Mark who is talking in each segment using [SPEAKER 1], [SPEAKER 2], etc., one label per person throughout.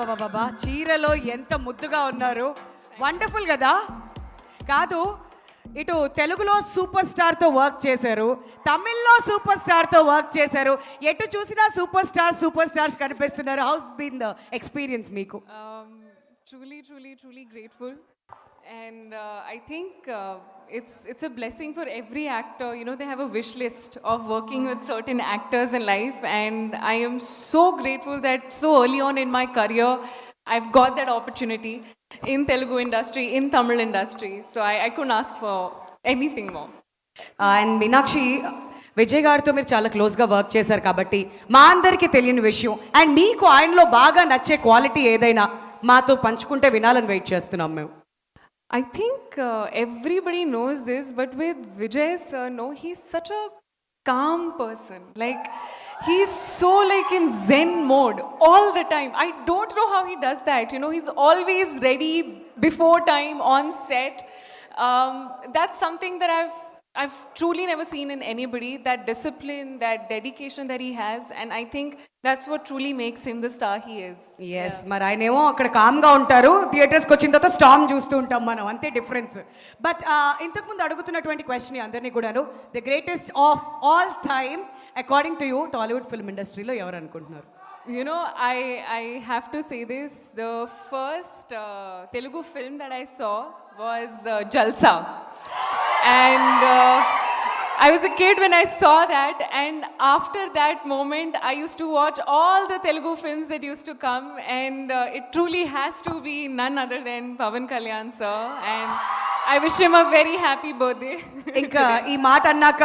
[SPEAKER 1] అబ్బా చీరలో ఎంత ముద్దుగా ఉన్నారు. వండర్ఫుల్ కదా. కాదు, ఇటు తెలుగులో సూపర్ స్టార్తో వర్క్ చేశారు, తమిళ్లో సూపర్ స్టార్తో వర్క్ చేశారు. ఎటు చూసినా సూపర్ స్టార్స్ కనిపిస్తున్నారు. హౌస్ బీన్ ద ఎక్స్పీరియన్స్ మీకు?
[SPEAKER 2] Truly grateful. And I think it's a blessing for every actor. You know, they have a wish list of working with certain actors in life, and I am so grateful that so early on in my career I've got that opportunity in Telugu industry, in Tamil industry. So I couldn't ask for anything more.
[SPEAKER 1] And Meenakshi, Vijay గారితో మీరు చాలా క్లోజ్గా work చేశారు కాబట్టి మా అందరికీ తెలియని విషయం అండ్ మీకు ఆయనలో బాగా నచ్చే క్వాలిటీ ఏదైనా మాతో పంచుకుంటే వినాలని వెయిట్ చేస్తున్నాం మేము.
[SPEAKER 2] I think everybody knows this, but with Vijay sir, no, he's such a calm person. Like, he's so like in Zen mode all the time. I don't know how he does that. You know, he's always ready before time on set. That's something that I've truly never seen in anybody. That discipline, that dedication that he has, and I think that's what truly makes him the star he is.
[SPEAKER 1] Yes, మరి ఆయనేమో అక్కడ కామ్గా ఉంటారు, థియేటర్స్కి వచ్చిన తర్వాత storm చూస్తూ ఉంటాం మనం, అంతే డిఫరెన్స్. బట్ ఇంతకుముందు అడుగుతున్నటువంటి క్వశ్చన్ అందరినీ కూడాను, the greatest of all time according to you Tollywood film ఇండస్ట్రీలో ఎవరు అనుకుంటున్నారు?
[SPEAKER 2] You know, I have to say this. The first Telugu film that I saw was Jalsa. And I was a kid when I saw that. And after that moment, I used to watch all the Telugu films that used to come. And it truly has to be none other than Pavan Kalyan sir. And I wish him a very happy birthday.
[SPEAKER 1] ఇంకా ఈ మాట అన్నాక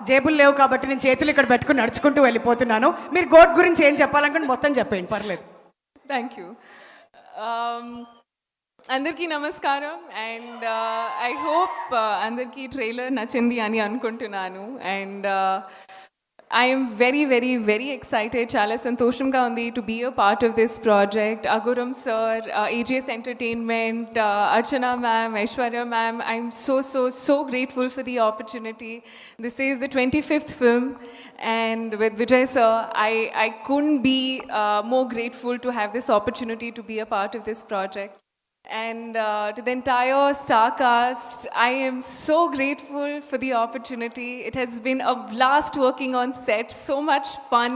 [SPEAKER 1] జేబులు లేవు కాబట్టి నేను చేతులు ఇక్కడ పెట్టుకుని నడుచుకుంటూ వెళ్ళిపోతున్నాను. మీరు గోట్ గురించి ఏం చెప్పాలనుకుంటే మొత్తం చెప్పండి, పర్లేదు.
[SPEAKER 2] Thank you. అందరికీ నమస్కారం. అండ్ ఐ హోప్ అందరికీ ట్రైలర్ నచ్చింది అని అనుకుంటున్నాను. And I am very excited. Chala santoshanga undi to be a part of this project. Aguram sir, AJS Entertainment, Archana ma'am, Aishwarya ma'am, I'm so grateful for the opportunity. This is the 25th film, and with Vijay sir, I couldn't be more grateful to have this opportunity to be a part of this project. And to the entire star cast, I am so grateful for the opportunity. It has been a blast working on set, so much fun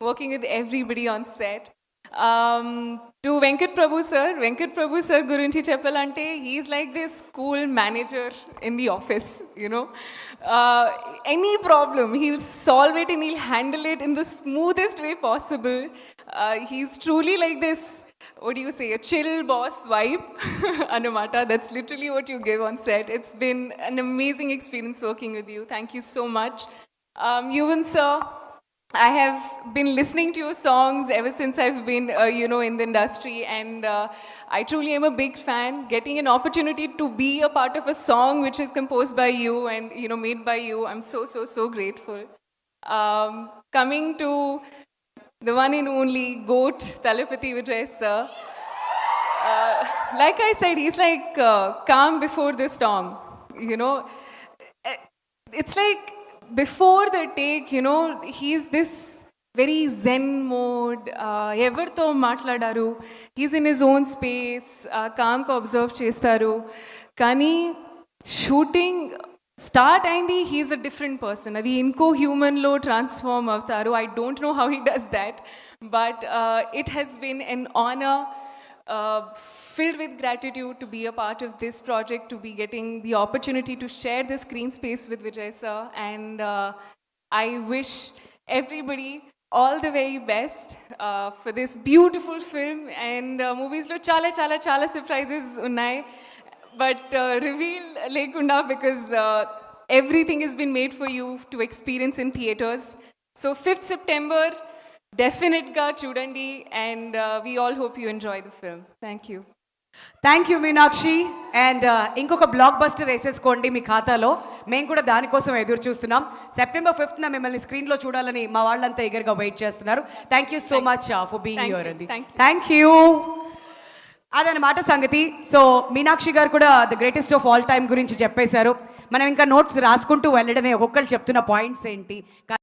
[SPEAKER 2] working with everybody on set. To Venkat Prabhu sir gurinchi cheppalante, he's like this cool manager in the office, you know. Any problem, he'll solve it and he'll handle it in the smoothest way possible. He's truly like this, what do you say, a chill boss vibe. Anamata, that's literally what you give on set. It's been an amazing experience working with you. Thank you so much. Yuvan sir, I have been listening to your songs ever since I've been, you know, in the industry, and I truly am a big fan. Getting an opportunity to be a part of a song which is composed by you and, you know, made by you, I'm so grateful. Coming to the one and only GOAT, Talapati Vijay sir. Like I said, he's like calm before the storm. You know, it's like before the take, you know, he's this very zen mode. Everto matladaru. He's in his own space. Calm ko observe chestaru. Kani shooting start అయింది, he's a different person. అది ఇంకో హ్యూమన్లో transform అవుతారు. I don't know how he does that, but it has been an honour, filled with gratitude to be a part of this project, to be getting the opportunity to share the screen space with Vijay sir. And I wish everybody all the very best for this beautiful film. And movies lo chala surprises unnai, but reveal lekunda, because everything has been made for you to experience in theaters. So 5th September, definite ga chudandi, and we all hope you enjoy the film. Thank you.
[SPEAKER 1] Thank you Meenakshi. And ఇంకొక block buster వేసేసుకోండి మీ ఖాతాలో. మేము కూడా దానికోసం ఎదురు చూస్తున్నాం. September 5th మిమ్మల్ని స్క్రీన్లో చూడాలని మా వాళ్ళంతా ఎగర్గా వెయిట్ చేస్తున్నారు. Thank you so much for being here అండి. Thank you. అదనమాట సంగతి. సో మీనాక్షి గారు కూడా the greatest of all time గురించి చెప్పేశారు. మనం ఇంకా నోట్స్ రాసుకుంటూ వెళ్ళడమే, ఒక్కొక్కరు చెప్తున్న పాయింట్స్ ఏంటి.